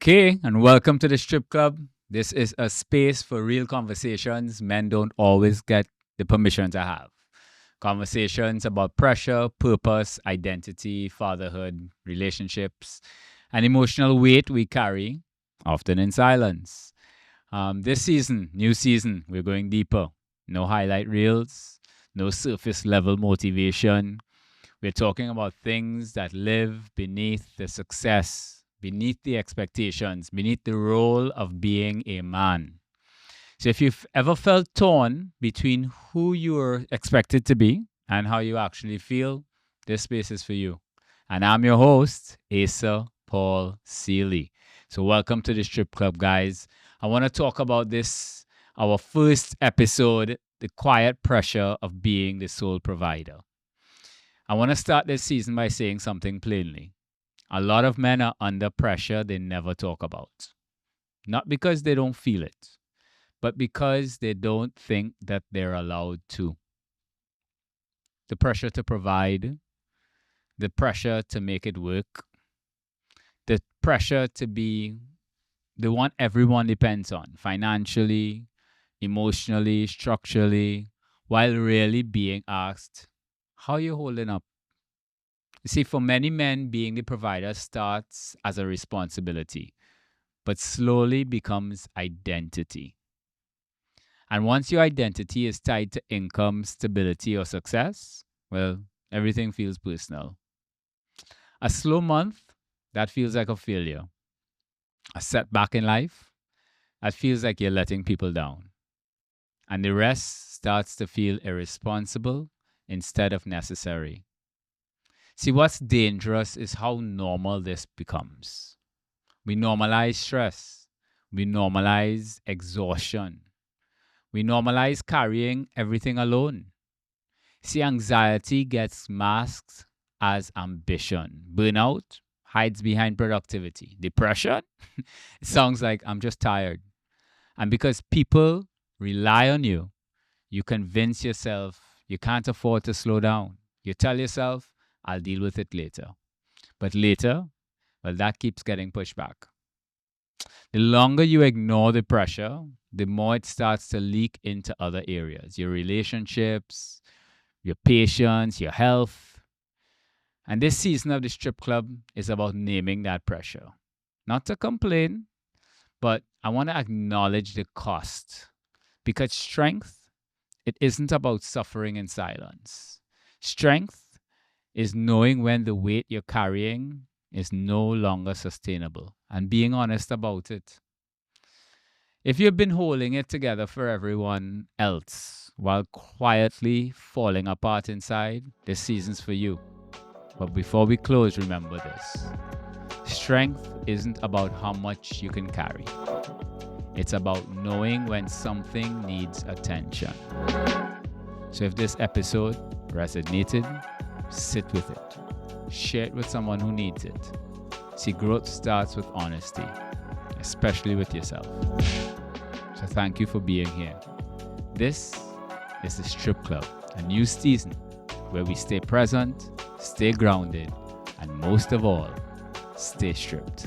Okay, and welcome to the Strip Club. This is a space for real conversations men don't always get the permission to have. Conversations about pressure, purpose, identity, fatherhood, relationships, and emotional weight we carry, often in silence. This season, new season, we're going deeper. No highlight reels, no surface level motivation. We're talking about things that live beneath the success, beneath the expectations, beneath the role of being a man. So, if you've ever felt torn between who you were expected to be and how you actually feel, this space is for you. And I'm your host, Asa Paul Seeley. So, welcome to the Strip Club, guys. I want to talk about this, our first episode, the quiet pressure of being the sole provider. I want to start this season by saying something plainly. A lot of men are under pressure they never talk about. Not because they don't feel it, but because they don't think that they're allowed to. The pressure to provide, the pressure to make it work, the pressure to be the one everyone depends on financially, emotionally, structurally, while really being asked, how are you holding up? You see, for many men, being the provider starts as a responsibility, but slowly becomes identity. And once your identity is tied to income, stability, or success, well, everything feels personal. A slow month, that feels like a failure. A setback in life, that feels like you're letting people down. And the rest starts to feel irresponsible instead of necessary. See, what's dangerous is how normal this becomes. We normalize stress. We normalize exhaustion. We normalize carrying everything alone. See, anxiety gets masked as ambition. Burnout hides behind productivity. Depression, it sounds like I'm just tired. And because people rely on you, you convince yourself you can't afford to slow down. You tell yourself, I'll deal with it later. But later, well, that keeps getting pushed back. The longer you ignore the pressure, the more it starts to leak into other areas your relationships, your patience, your health. And this season of the Strip Club is about naming that pressure. Not to complain, but I want to acknowledge the cost. Because strength, it isn't about suffering in silence. Strength is knowing when the weight you're carrying is no longer sustainable and being honest about it. If you've been holding it together for everyone else while quietly falling apart inside, this season's for you. But before we close, remember this. Strength isn't about how much you can carry. It's about knowing when something needs attention. So if this episode resonated, sit with it. Share it with someone who needs it. See, growth starts with honesty, especially with yourself. So thank you for being here. This is the Strip Club, a new season where we stay present, stay grounded, and most of all, stay stripped.